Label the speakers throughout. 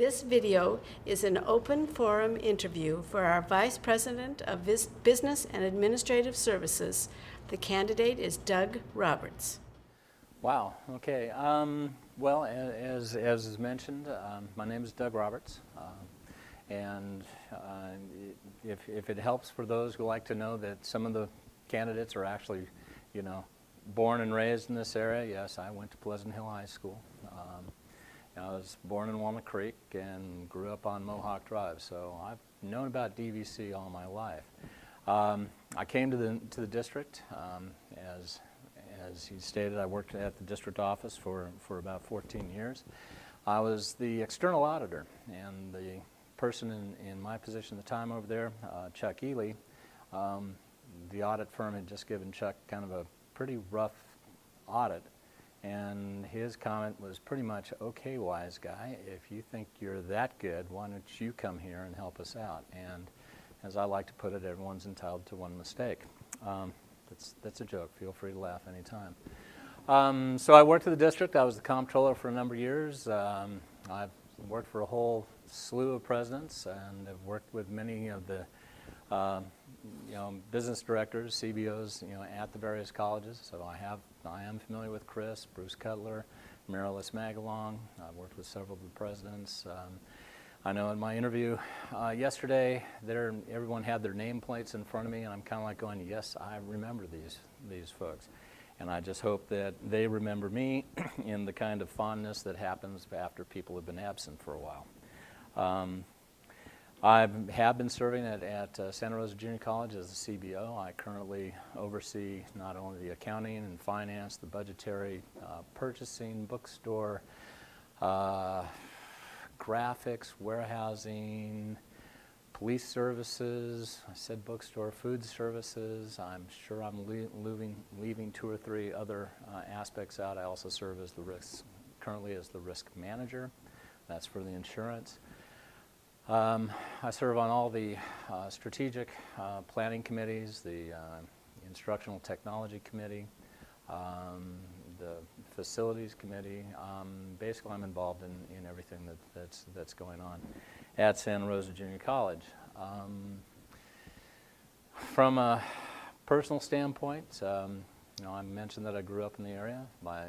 Speaker 1: This video is an open forum interview for our Vice President of Business and Administrative Services. The candidate is Doug Roberts.
Speaker 2: Wow, okay. Well, as is mentioned, my name is Doug Roberts. And if it helps for those who like to know that some of the candidates are actually, born and raised in this area, yes, I went to Pleasant Hill High School. I was born in Walnut Creek and grew up on Mohawk Drive, so I've known about DVC all my life. I came to the district, as he stated. I worked at the district office for about 14 years. I was the external auditor, and the person in my position at the time over there, Chuck Ely, the audit firm had just given Chuck kind of a pretty rough audit, and his comment was pretty much, okay, wise guy, if you think you're that good, why don't you come here and help us out? And as I like to put it, everyone's entitled to one mistake. That's a joke. Feel free to laugh anytime. So I worked at the district. I was the comptroller for a number of years. I've worked for a whole slew of presidents, and have worked with many of the business directors, CBOs, at the various colleges. So I am familiar with Chris, Bruce Cutler, Marilis Magalong. I've worked with several of the presidents. I know in my interview yesterday, everyone had their nameplates in front of me, and I'm kind of like going, yes, I remember these folks. And I just hope that they remember me in the kind of fondness that happens after people have been absent for a while. I have been serving at Santa Rosa Junior College as the CBO. I currently oversee not only the accounting and finance, the budgetary, purchasing, bookstore, graphics, warehousing, police services. I said bookstore, food services. I'm sure I'm leaving two or three other aspects out. I also serve as currently as the risk manager. That's for the insurance. I serve on all the strategic planning committees, the instructional technology committee, the facilities committee. Basically, I'm involved in everything that's going on at Santa Rosa Junior College. From a personal standpoint, I mentioned that I grew up in the area. My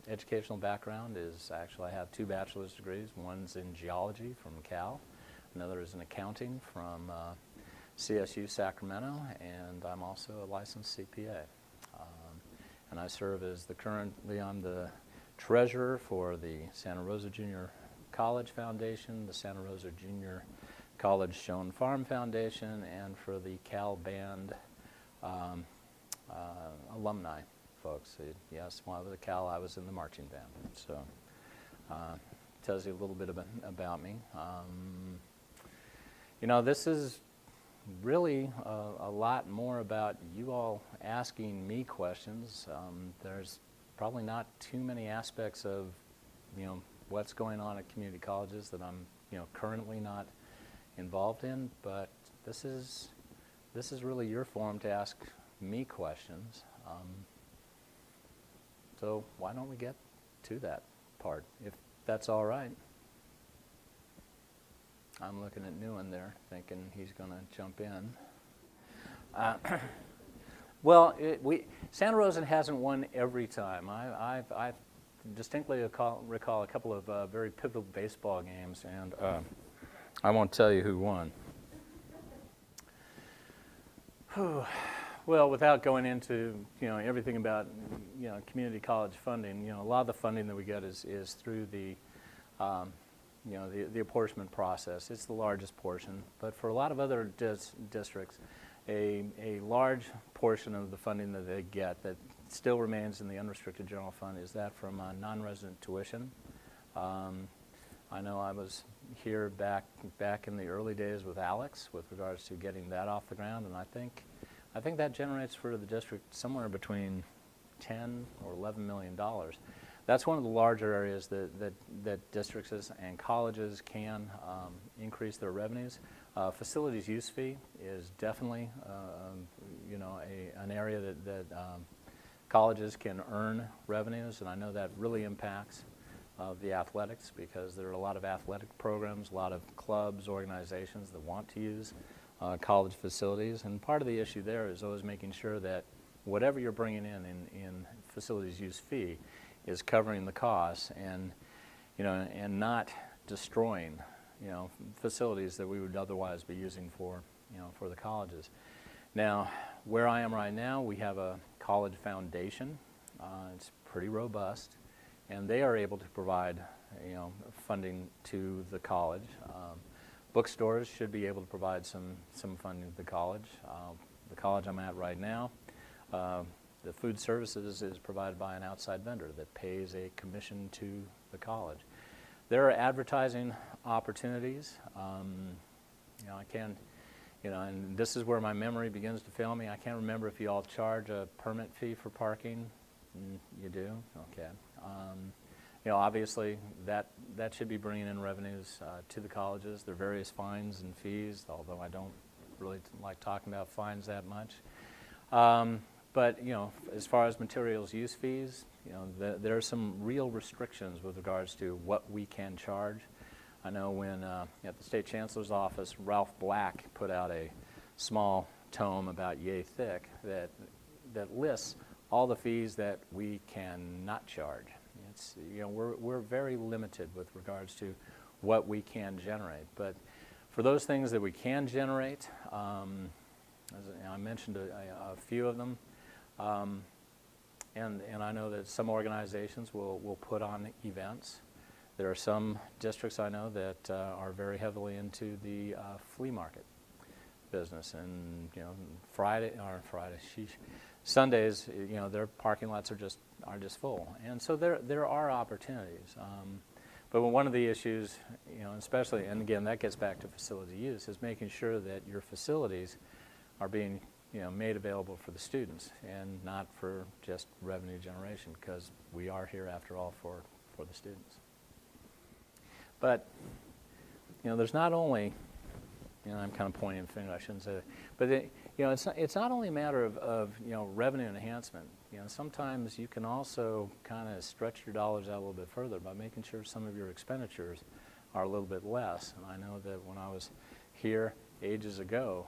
Speaker 2: educational background is actually, I have 2 bachelor's degrees. One's in geology from Cal. Another is in accounting from CSU Sacramento, and I'm also a licensed CPA. And I serve as I'm the treasurer for the Santa Rosa Junior College Foundation, the Santa Rosa Junior College Schoen Farm Foundation, and for the Cal Band alumni folks. Yes, when I was at Cal, I was in the marching band. So tells you a little bit about me. This is really a lot more about you all asking me questions. There's probably not too many aspects of, what's going on at community colleges that I'm, currently not involved in, but this is really your forum to ask me questions. So why don't we get to that part, if that's all right? I'm looking at Newen there, thinking he's going to jump in. Well, Santa Rosa hasn't won every time. I distinctly recall a couple of very pivotal baseball games, and I won't tell you who won. Well, without going into everything about community college funding, a lot of the funding that we get is through the the apportionment process. It's the largest portion, but for a lot of other districts, a large portion of the funding that they get that still remains in the unrestricted general fund is that from non-resident tuition. I know I was here back in the early days with Alex with regards to getting that off the ground, and I think that generates for the district somewhere between $10 or $11 million. That's one of the larger areas that districts and colleges can increase their revenues. Facilities use fee is definitely an area that colleges can earn revenues, and I know that really impacts of the athletics, because there are a lot of athletic programs, a lot of clubs, organizations that want to use college facilities. And part of the issue there is always making sure that whatever you're bringing in facilities use fee is covering the costs, and and not destroying facilities that we would otherwise be using for for the colleges. Now, where I am right now, we have a college foundation. It's pretty robust, and they are able to provide funding to the college. Bookstores should be able to provide some funding to the college. The college I'm at right now, the food services is provided by an outside vendor that pays a commission to the college. There are advertising opportunities. I can, and this is where my memory begins to fail me. I can't remember if you all charge a permit fee for parking. You do? Okay. Obviously that should be bringing in revenues to the colleges. There are various fines and fees, although I don't really like talking about fines that much. But as far as materials use fees, there are some real restrictions with regards to what we can charge. I know when at the State Chancellor's office, Ralph Black put out a small tome about yay thick that lists all the fees that we cannot charge. It's, we're very limited with regards to what we can generate. But for those things that we can generate, as I mentioned a few of them, and I know that some organizations will put on events. There are some districts I know that are very heavily into the flea market business, and Sundays, their parking lots are just full, and so there are opportunities. But one of the issues, especially, and again that gets back to facility use, is making sure that your facilities are being made available for the students and not for just revenue generation, because we are here after all for the students. But there's not only, I'm kind of pointing a finger, I shouldn't say that, but it's not only a matter of revenue enhancement. Sometimes you can also kind of stretch your dollars out a little bit further by making sure some of your expenditures are a little bit less. And I know that when I was here ages ago,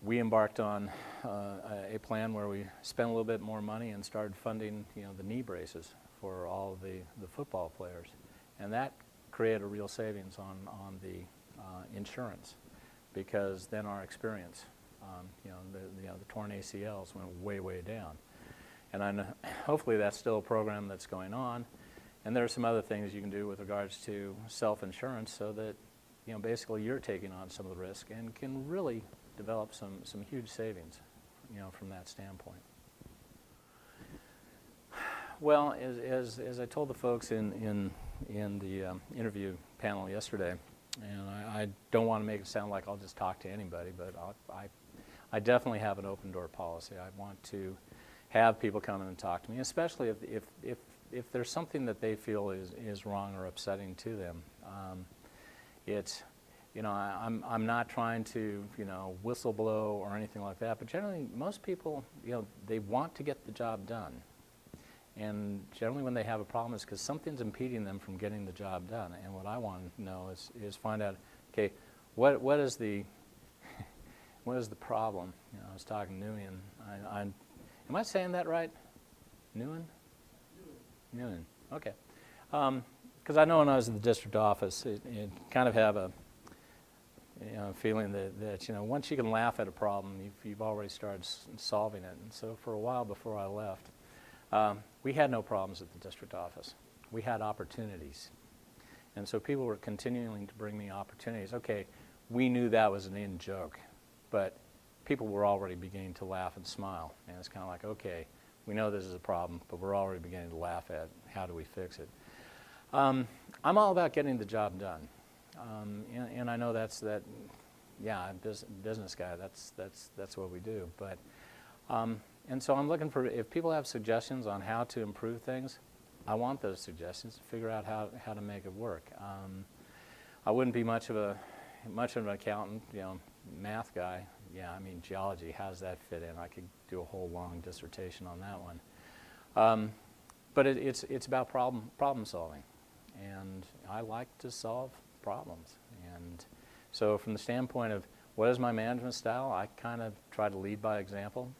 Speaker 2: we embarked on a plan where we spent a little bit more money and started funding the knee braces for all of the football players, and that created a real savings on the insurance, because then our experience, the torn ACLs went way down, and I know, hopefully that's still a program that's going on, and there are some other things you can do with regards to self-insurance, so that basically you're taking on some of the risk and can really develop some huge savings, from that standpoint. Well, as I told the folks in the interview panel yesterday, and I don't want to make it sound like I'll just talk to anybody, but I definitely have an open door policy. I want to have people come in and talk to me, especially if there's something that they feel is wrong or upsetting to them. It's I'm not trying to, whistle blow or anything like that, but generally most people, they want to get the job done. And generally when they have a problem, it's because something's impeding them from getting the job done. And what I want to know is find out, okay, what is the what is the problem? I was talking to Nguyen. Am I saying that right? Nguyen? Nguyen. Okay. Because I know when I was in the district office, it kind of have a feeling that once you can laugh at a problem, you've already started solving it. And so for a while before I left, we had no problems at the district office. We had opportunities. And so people were continuing to bring me opportunities. Okay, we knew that was an in joke, but people were already beginning to laugh and smile. And it's kind of like, okay, we know this is a problem, but we're already beginning to laugh at how do we fix it. I'm all about getting the job done. And I know business guy, that's what we do. But and so I'm looking for, if people have suggestions on how to improve things, I want those suggestions to figure out how to make it work. I wouldn't be much of an accountant, math guy. Yeah, I mean geology, how does that fit in? I could do a whole long dissertation on that one. but it's about problem solving, and I like to solve problems. And so from the standpoint of what is my management style, I kind of try to lead by example.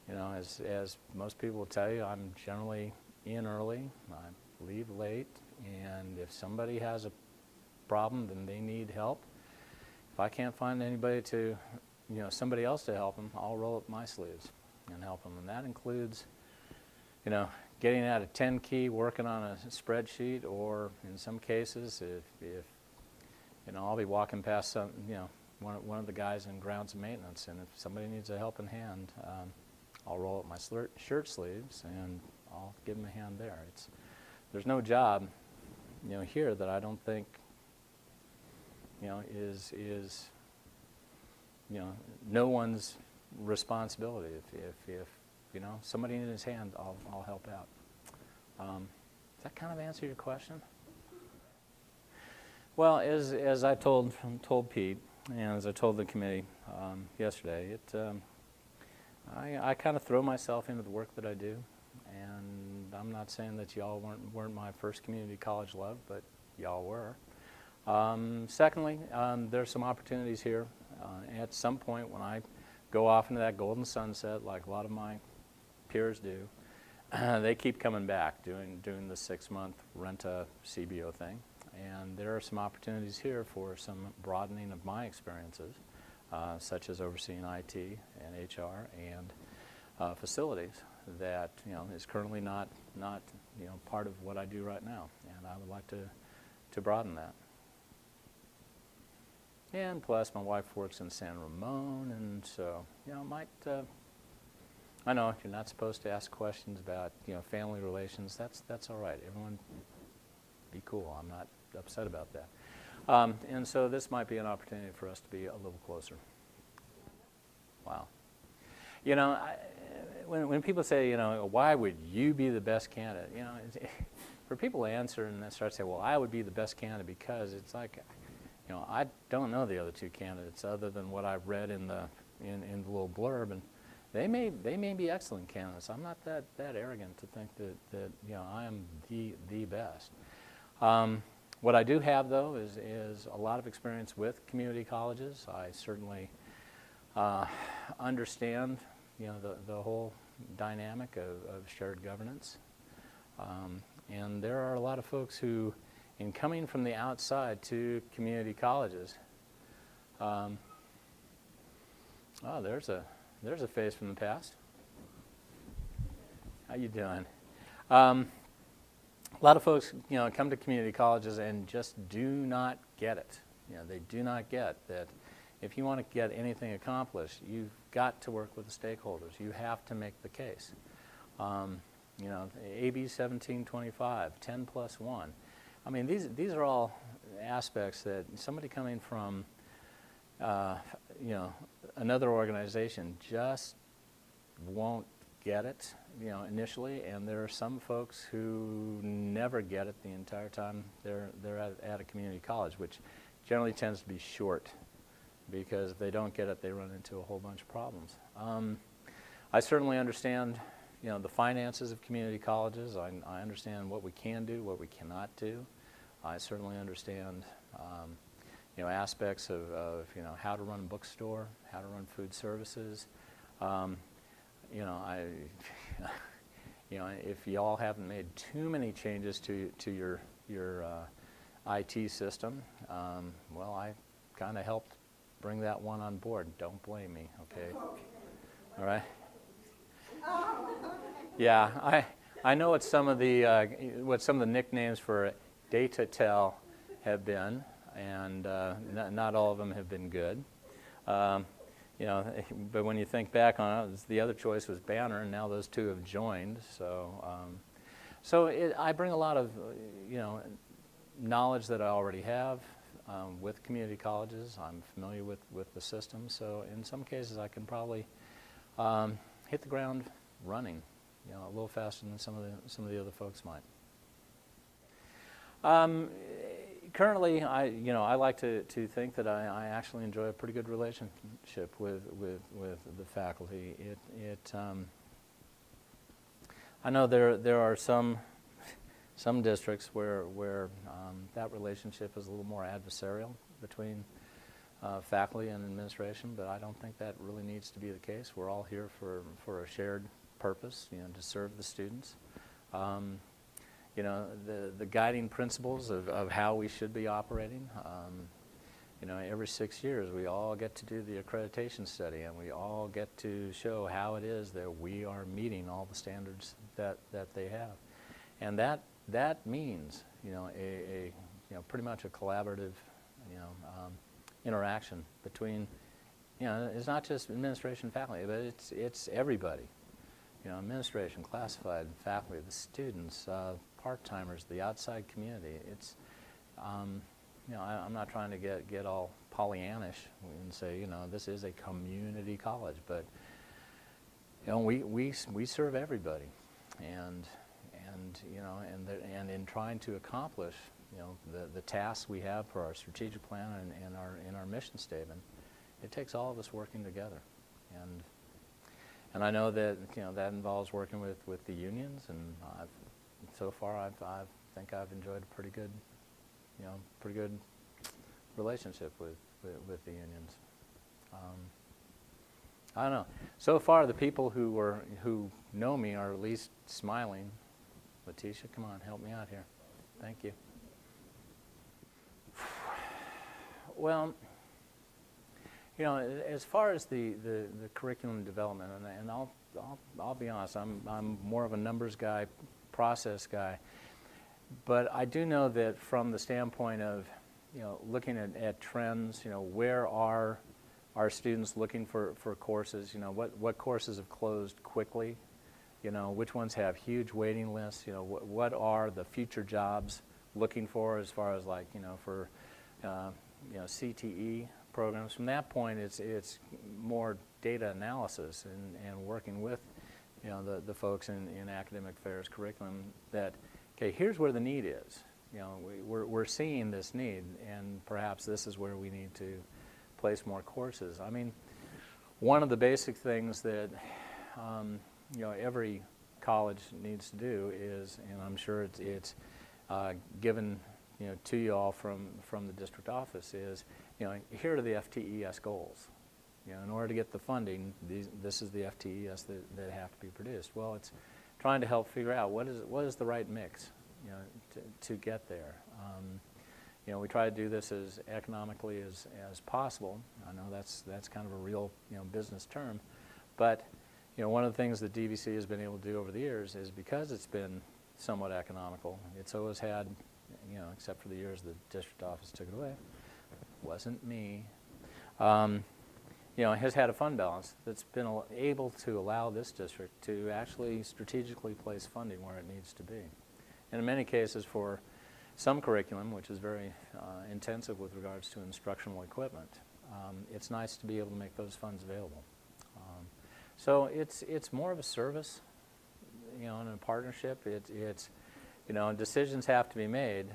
Speaker 2: You know, as most people will tell you, I'm generally in early, I leave late, and if somebody has a problem, then they need help. If I can't find anybody to, you know, somebody else to help them, I'll roll up my sleeves and help them. And that includes, you know, getting out a 10 key, working on a spreadsheet, or in some cases, if you know, I'll be walking past some, you know, one of the guys in grounds maintenance, and if somebody needs a helping hand, I'll roll up my shirt sleeves and I'll give them a hand there. There's no job, you know, here that I don't think, you know, is you know, no one's responsibility. If you know, somebody needs his hand, I'll help out. Does that kind of answer your question? Well, as I told Pete, and as I told the committee yesterday, I kind of throw myself into the work that I do, and I'm not saying that y'all weren't my first community college love, but y'all were. Secondly, there's some opportunities here. At some point when I go off into that golden sunset, like a lot of my peers do, they keep coming back doing the 6-month rent-a-CBO thing. And there are some opportunities here for some broadening of my experiences, such as overseeing IT and HR and facilities that, you know, is currently not you know, part of what I do right now, and I would like to broaden that. And plus, my wife works in San Ramon, and so, you know, I know you're not supposed to ask questions about, you know, family relations. That's all right. Everyone, be cool. I'm not upset about that. And so this might be an opportunity for us to be a little closer. Wow. You know, when people say, you know, why would you be the best candidate? You know, for people to answer and then start to say, well, I would be the best candidate because it's like, you know, I don't know the other two candidates other than what I've read in the little blurb, and they may be excellent candidates. I'm not that arrogant to think that you know, I am the best. What I do have, though, is a lot of experience with community colleges. I certainly understand, you know, the whole dynamic of shared governance. And there are a lot of folks who, in coming from the outside to community colleges, oh, there's a face from the past. How you doing? A lot of folks, you know, come to community colleges and just do not get it. You know, they do not get that if you want to get anything accomplished, you've got to work with the stakeholders. You have to make the case. You know, AB 1725, 10+1. I mean, these are all aspects that somebody coming from, you know, another organization just won't get it, you know, initially, and there are some folks who never get it the entire time they're at a community college, which generally tends to be short, because if they don't get it, they run into a whole bunch of problems. I certainly understand, you know, the finances of community colleges. I understand what we can do, what we cannot do. I certainly understand, you know, aspects of, you know, how to run a bookstore, how to run food services. You know, you know, if y'all haven't made too many changes to your IT system, well, I kind of helped bring that one on board. Don't blame me, okay? All right. Yeah, I know what some of the nicknames for Datatel have been, and not all of them have been good. You know, but when you think back on it, the other choice was Banner, and now those two have joined. So, I bring a lot of, you know, knowledge that I already have with community colleges. I'm familiar with the system, so in some cases I can probably hit the ground running, you know, a little faster than some of the other folks might. Currently, I like to think that I actually enjoy a pretty good relationship with the faculty. I know there are some districts where that relationship is a little more adversarial between faculty and administration, but I don't think that really needs to be the case. We're all here for a shared purpose, you know, to serve the students. You know, the guiding principles of how we should be operating. You know, every 6 years we all get to do the accreditation study, and we all get to show how it is that we are meeting all the standards that they have, and that means, you know, you know, pretty much a collaborative, you know, interaction between, you know, it's not just administration, faculty, but it's everybody. You know, administration, classified, faculty, the students, part-timers, the outside community. It's, you know, I'm not trying to get all Pollyannish and say, you know, this is a community college, but, you know, we serve everybody, and you know, and in trying to accomplish, you know, the tasks we have for our strategic plan and our mission statement, it takes all of us working together, and I know that, you know, that involves working with the unions, and so far I think I've enjoyed a pretty good relationship with the unions. I don't know. So far, the people who know me are at least smiling. Letitia, come on, help me out here. Thank you. Well, you know, as far as the curriculum development, and I'll be honest, I'm more of a numbers guy, process guy, but I do know that from the standpoint of, you know, looking at trends, you know, where are our students looking for courses, you know, what courses have closed quickly, you know, which ones have huge waiting lists, you know, what are the future jobs looking for as far as, like, you know, for you know, CTE programs. From that point, it's more data analysis and working with, you know, the folks in academic affairs curriculum that, okay, here's where the need is. You know, we're seeing this need, and perhaps this is where we need to place more courses. I mean, one of the basic things that you know, every college needs to do is, and I'm sure it's given, you know, to you all from the district office, is, you know, here are the FTES goals. You know, in order to get the funding, this is the FTES that have to be produced. Well, it's trying to help figure out what is the right mix, you know, to get there. You know, we try to do this as economically as possible. I know that's kind of a real, you know, business term, but, you know, one of the things that DVC has been able to do over the years is, because it's been somewhat economical, it's always had, you know, except for the years the district office took it away, wasn't me, you know, has had a fund balance that's been able to allow this district to actually strategically place funding where it needs to be. And in many cases, for some curriculum, which is very intensive with regards to instructional equipment, it's nice to be able to make those funds available. So it's more of a service, you know, and a partnership. It's you know, decisions have to be made,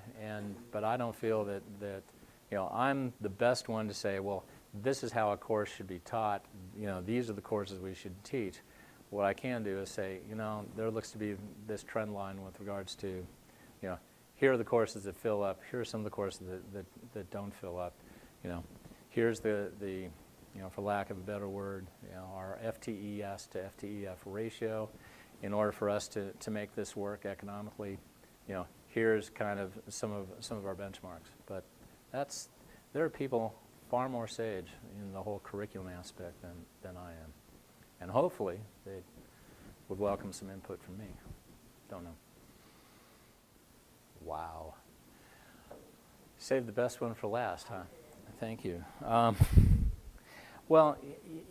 Speaker 2: but I don't feel that you know, I'm the best one to say, well, this is how a course should be taught. You know, these are the courses we should teach. What I can do is say, you know, there looks to be this trend line with regards to, you know, here are the courses that fill up. Here are some of the courses that don't fill up. You know, here's the you know, for lack of a better word, you know, our FTES to FTEF ratio. In order for us to make this work economically, you know, here's kind of some of our benchmarks. But there are people far more sage in the whole curriculum aspect than I am. And hopefully they would welcome some input from me. Don't know. Wow. Saved the best one for last, huh? Thank you. Well,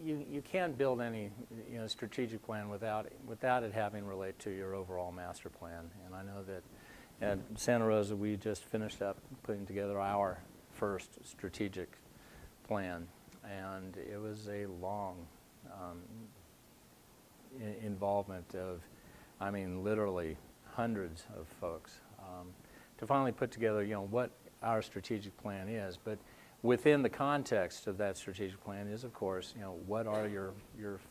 Speaker 2: you can't build any, you know, strategic plan without it having relate to your overall master plan. And I know that at Santa Rosa we just finished up putting together our first strategic plan, and it was a long involvement of, I mean, literally hundreds of folks to finally put together, you know, what our strategic plan is. But within the context of that strategic plan is, of course, you know, what are your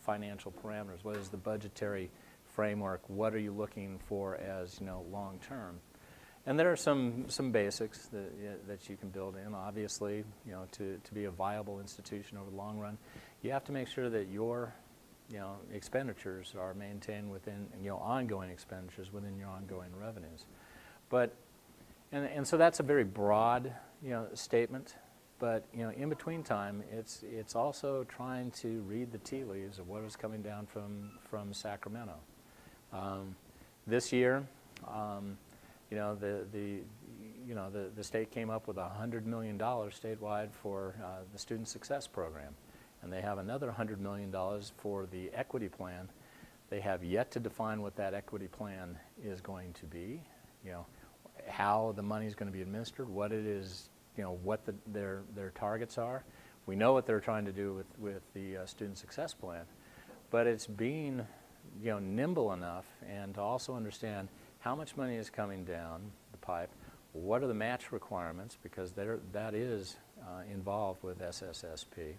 Speaker 2: financial parameters? What is the budgetary framework, what are you looking for as, you know, long term? And there are some basics that you can build in. Obviously, you know, to be a viable institution over the long run, you have to make sure that your, you know, expenditures are maintained within, you know, ongoing expenditures within your ongoing revenues. But, and so that's a very broad, you know, statement. But, you know, in between time, it's also trying to read the tea leaves of what is coming down from Sacramento. This year, you know, the state came up with $100 million statewide for the Student Success Program, and they have another $100 million for the equity plan. They have yet to define what that equity plan is going to be, you know, how the money is going to be administered, what it is, you know, what their targets are. We know what they're trying to do with the Student Success Plan, but it's being, you know, nimble enough and to also understand how much money is coming down the pipe, what are the match requirements, because that is involved with SSSP,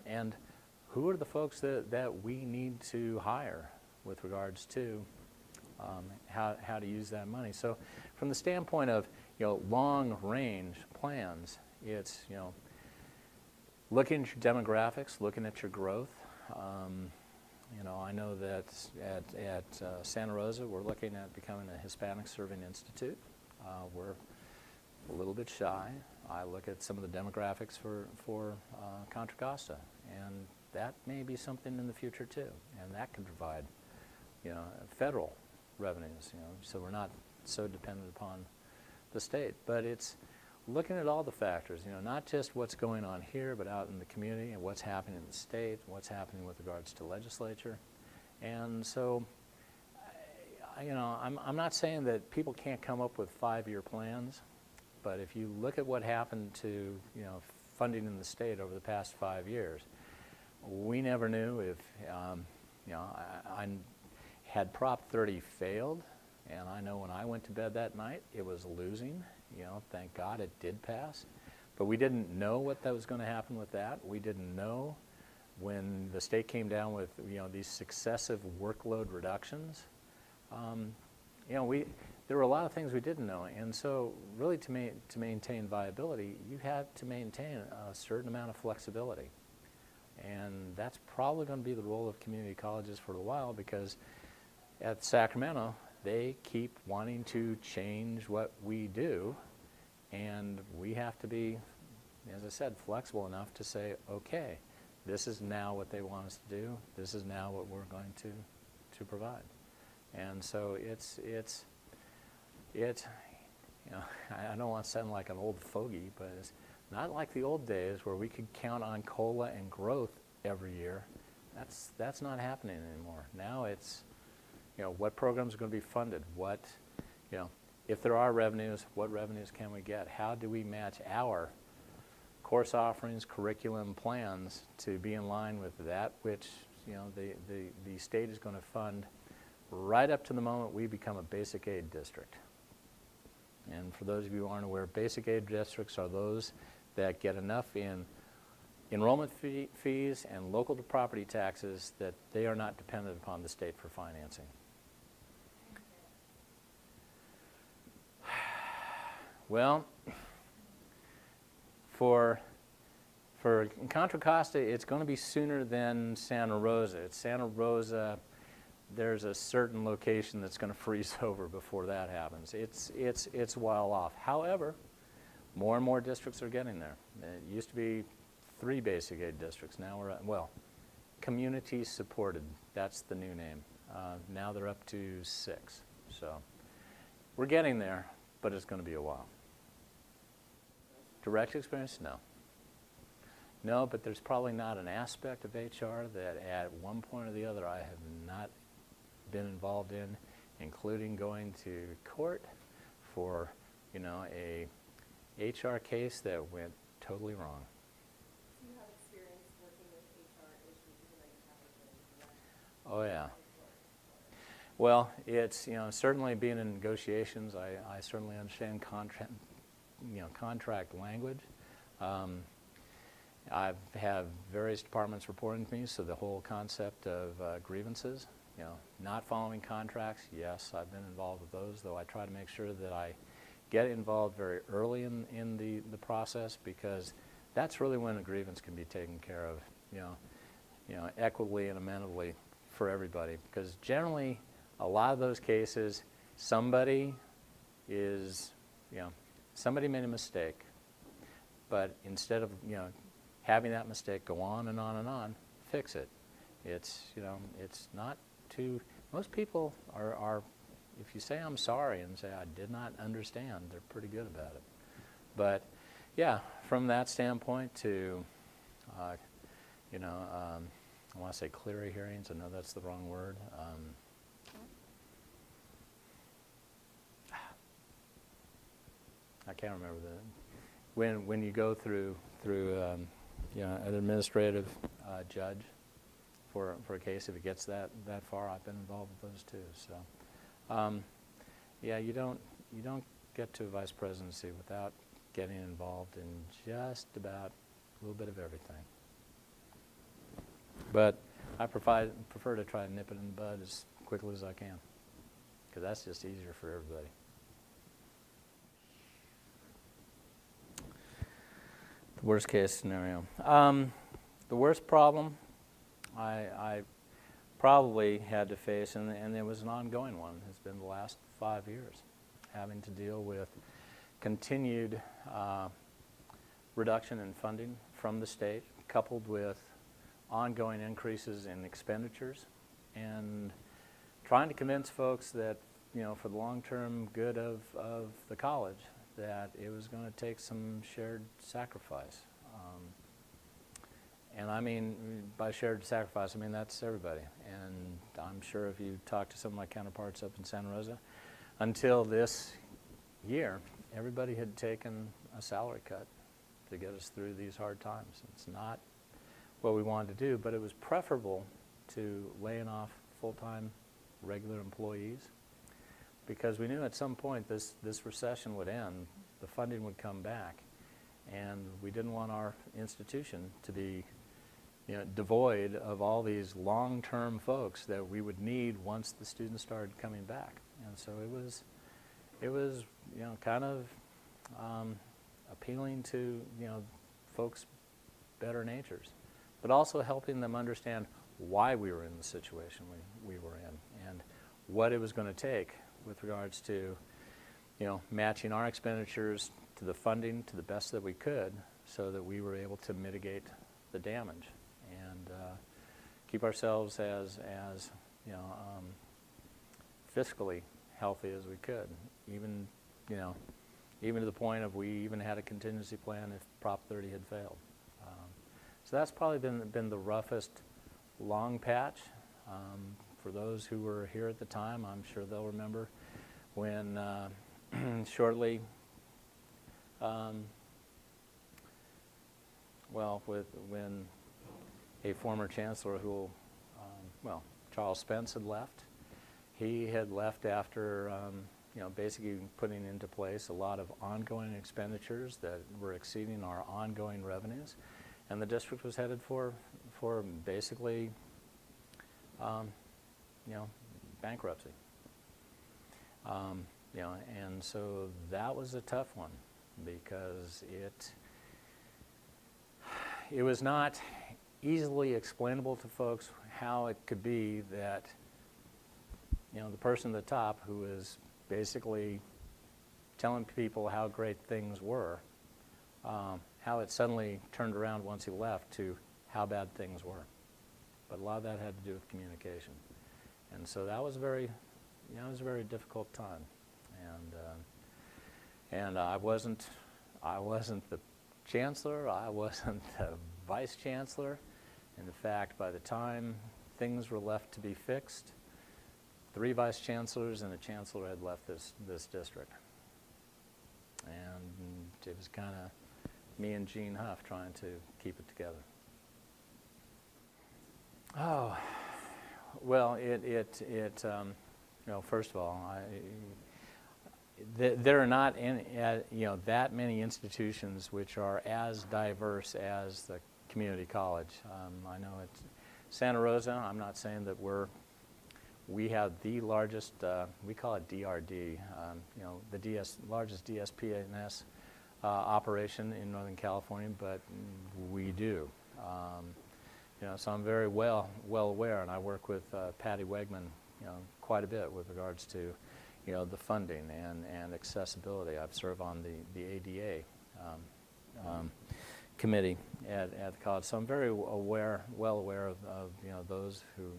Speaker 2: and who are the folks that we need to hire with regards to how to use that money. So from the standpoint of, you know, long-range plans, it's, you know, looking at your demographics, looking at your growth. You know, I know that at Santa Rosa, we're looking at becoming a Hispanic Serving Institute. We're a little bit shy. I look at some of the demographics for Contra Costa, and that may be something in the future too, and that can provide, you know, federal revenues, you know, so we're not so dependent upon the state. But it's looking at all the factors, you know, not just what's going on here, but out in the community and what's happening in the state, what's happening with regards to legislature. And so, you know, I'm not saying that people can't come up with 5-year plans, but if you look at what happened to, you know, funding in the state over the past 5 years, we never knew if, you know, I had Prop 30 failed, and I know when I went to bed that night, it was losing. You know, thank God it did pass. But we didn't know what that was going to happen with that. We didn't know when the state came down with, you know, these successive workload reductions. You know, there were a lot of things we didn't know. And so really to maintain viability, you had to maintain a certain amount of flexibility. And that's probably going to be the role of community colleges for a while, because at Sacramento, they keep wanting to change what we do, and we have to be, as I said, flexible enough to say, okay, this is now what they want us to do, this is now what we're going to provide. And so it's you know, I don't want to sound like an old fogey, but it's not like the old days where we could count on COLA and growth every year. That's not happening anymore. Now it's, you know, what programs are going to be funded? What, you know, if there are revenues, what revenues can we get? How do we match our course offerings, curriculum plans to be in line with that which, you know, the state is going to fund right up to the moment we become a basic aid district. And for those of you who aren't aware, basic aid districts are those that get enough in enrollment fees and local property taxes that they are not dependent upon the state for financing. Well, for Contra Costa, it's going to be sooner than Santa Rosa. At Santa Rosa, there's a certain location that's going to freeze over before that happens. It's a while off. However, more and more districts are getting there. It used to be 3 basic aid districts. Now we're at, well, community supported. That's the new name. Now they're up to 6. So we're getting there, but it's going to be a while. Direct experience? No. No, but there's probably not an aspect of HR that at one point or the other I have not been involved in, including going to court for, you know, a HR case that went totally wrong.
Speaker 3: Do you have experience working with HR issues, even though you haven't been?
Speaker 2: Oh yeah. Well, it's, you know, certainly being in negotiations, I certainly understand contract language. I've had various departments reporting to me, so the whole concept of grievances not following contracts, yes, I've been involved with those, though I try to make sure that I get involved very early in the process, because that's really when a grievance can be taken care of, equitably and amenably for everybody. Because generally, a lot of those cases, somebody made a mistake, but instead of, having that mistake go on and on and on, fix it. It's not too, most people are, if you say I'm sorry and say I did not understand, they're pretty good about it. But yeah, from that standpoint to, I want to say clear hearings, I know that's the wrong word. I can't remember when you go through an administrative judge for a case, if it gets that far, I've been involved with those too. So, yeah, you don't get to a vice presidency without getting involved in just about a little bit of everything. But I prefer to try to nip it in the bud as quickly as I can, because that's just easier for everybody. The worst case scenario. The worst problem I probably had to face, and it was an ongoing one, has been the last 5 years, having to deal with continued reduction in funding from the state, coupled with ongoing increases in expenditures, and trying to convince folks that, for the long-term good of the college, that it was going to take some shared sacrifice. And I mean, by shared sacrifice, I mean that's everybody. And I'm sure if you talk to some of my counterparts up in Santa Rosa, until this year, everybody had taken a salary cut to get us through these hard times. It's not what we wanted to do, but it was preferable to laying off full-time regular employees, because we knew at some point this recession would end, the funding would come back, and we didn't want our institution to be devoid of all these long-term folks that we would need once the students started coming back. And so it was kind of appealing to folks' better natures, but also helping them understand why we were in the situation we were in, and what it was going to take with regards to matching our expenditures to the funding to the best that we could, so that we were able to mitigate the damage and keep ourselves as fiscally healthy as we could, even to the point of we even had a contingency plan if Prop 30 had failed. So that's probably been the roughest long patch. For those who were here at the time, I'm sure they'll remember when shortly, when a former chancellor who, Charles Spence had left. He had left after, basically putting into place a lot of ongoing expenditures that were exceeding our ongoing revenues, and the district was headed for basically, bankruptcy. And so that was a tough one, because it was not easily explainable to folks how it could be that the person at the top, who was basically telling people how great things were, how it suddenly turned around once he left to how bad things were. But a lot of that had to do with communication, and so that was it was a very difficult time. And I wasn't the chancellor. I wasn't the vice chancellor. In fact, by the time things were left to be fixed, 3 vice chancellors and a chancellor had left this district. And it was kind of me and Gene Huff trying to keep it together. Oh, well, first of all, there are not any, that many institutions which are as diverse as the community college. I know at Santa Rosa, I'm not saying that we're we have the largest, we call it DRD, the largest DSPNS operation in Northern California, but we do. So I'm very well aware, and I work with Patty Wegman, quite a bit with regards to, the funding and accessibility. I've served on the ADA committee at the college, so I'm very well aware of those who,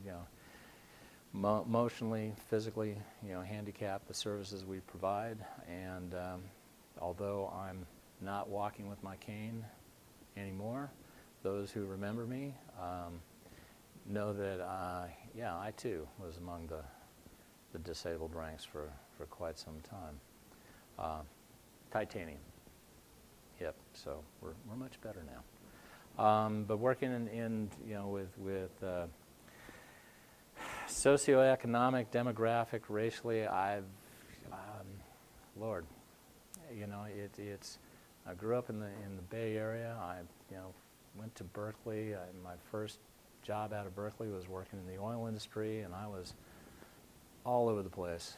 Speaker 2: emotionally, physically, handicapped, the services we provide. And although I'm not walking with my cane anymore, those who remember me know that, I too was among the disabled ranks for quite some time. Titanium hip, so we're much better now. But working in with socioeconomic, demographic, racially, Lord, it's. I grew up in the Bay Area. I went to Berkeley. My first job out of Berkeley was working in the oil industry, and I was all over the place,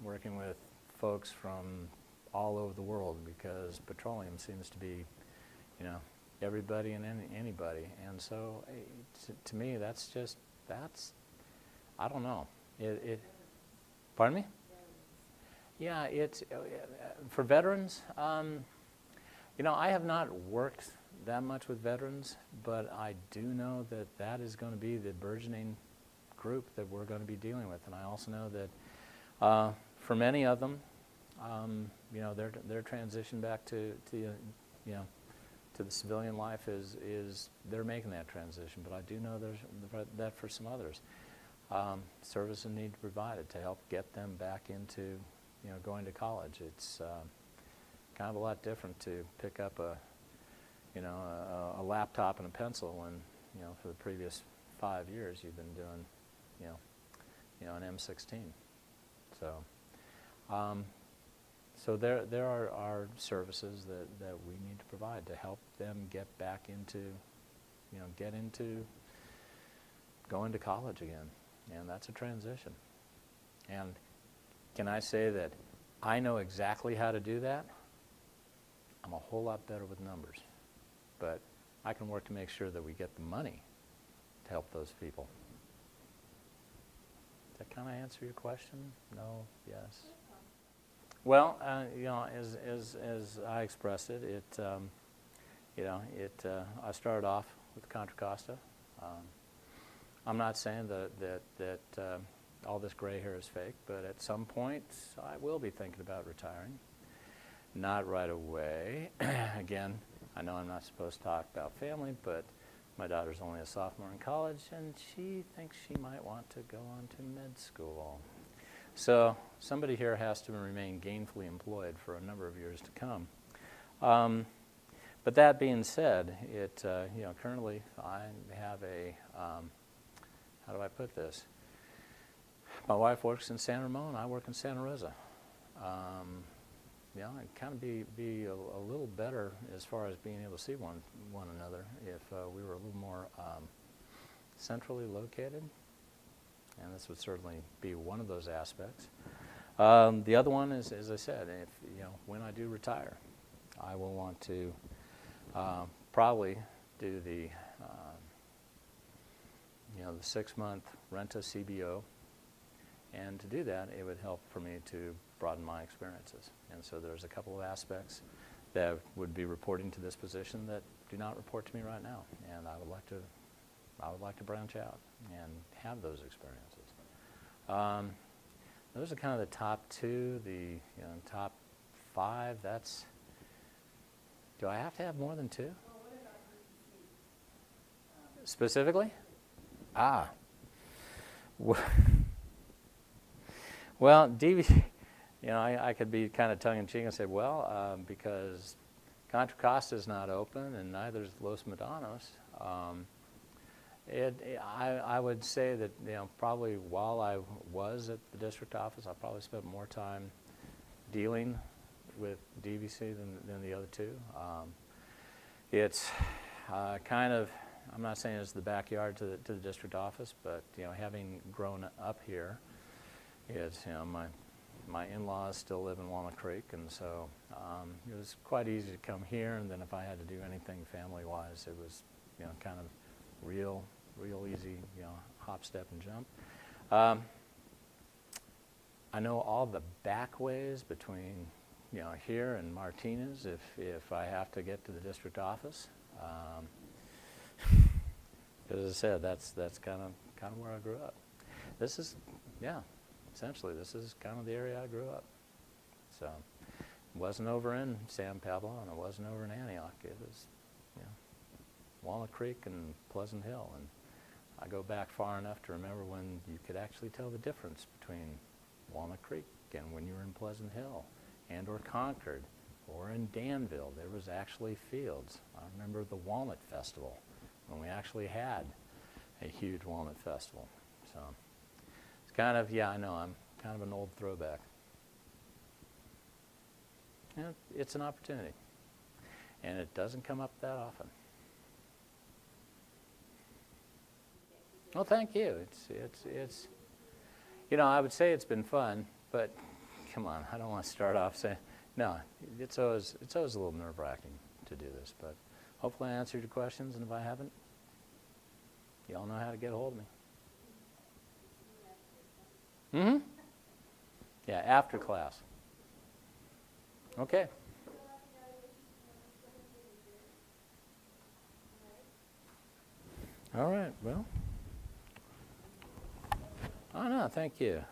Speaker 2: working with folks from all over the world, because petroleum seems to be, everybody and anybody. And so, to me, that's I don't know. Pardon me? Yeah, it's for veterans. I have not worked that much with veterans, but I do know that is going to be the burgeoning group that we're going to be dealing with. And I also know that for many of them, their transition back to the civilian life is they're making that transition. But I do know there's that for some others, services need to be provided to help get them back into going to college. It's kind of a lot different to pick up a laptop and a pencil when for the previous 5 years you've been doing an M16. So there are services that we need to provide to help them get back into going to college again, and that's a transition. And can I say that I know exactly how to do that? I'm a whole lot better with numbers, but I can work to make sure that we get the money to help those people. Does that kind of answer your question? No? Yes? Well, as I expressed it, I started off with Contra Costa. I'm not saying that all this gray hair is fake, but at some point I will be thinking about retiring. Not right away. Again, I know I'm not supposed to talk about family, but my daughter's only a sophomore in college, and she thinks she might want to go on to med school. So somebody here has to remain gainfully employed for a number of years to come. But that being said, currently I have a, how do I put this? My wife works in San Ramon, I work in Santa Rosa. It'd kind of be a little better as far as being able to see one another if we were a little more centrally located, and this would certainly be one of those aspects. The other one is, as I said, if when I do retire, I will want to probably do the 6-month renta CBO, and to do that, it would help for me to broaden my experiences. And so there's a couple of aspects that would be reporting to this position that do not report to me right now, and I would like to branch out and have those experiences. Those are kind of the top two. The top 5. That's. Do I have to have more than 2?
Speaker 3: Well, what about DVC?
Speaker 2: Specifically? Well, DVC. I could be kind of tongue-in-cheek and say, well, because Contra Costa is not open and neither is Los Medanos, I would say that probably while I was at the district office, I probably spent more time dealing with DVC than the other two. It's kind of I'm not saying it's the backyard to the district office, but you know, having grown up here, it's, you know, my in-laws still live in Walnut Creek, and so it was quite easy to come here. And then if I had to do anything family-wise, it was, you know, kind of real easy, you know, hop, step, and jump. I know all the back ways between, you know, here and Martinez if I have to get to the district office. As I said, that's kind of where I grew up. This is, yeah, essentially this is kind of the area I grew up. So it wasn't over in San Pablo, and it wasn't over in Antioch. It was, you know, Walnut Creek and Pleasant Hill. And I go back far enough to remember when you could actually tell the difference between Walnut Creek and when you were in Pleasant Hill and or Concord or in Danville. There was actually fields. I remember the Walnut Festival when we actually had a huge walnut festival. So it's kind of, yeah, I know, I'm kind of an old throwback. Yeah, it's an opportunity, and it doesn't come up that often. Well, thank you. It's you know, I would say it's been fun, but come on, I don't want to start off saying, no, it's always a little nerve-wracking to do this, but hopefully I answered your questions, and if I haven't, you all know how to get a hold of me. Mm-hmm. Yeah, after class. Okay. All right, well. Oh, no, thank you.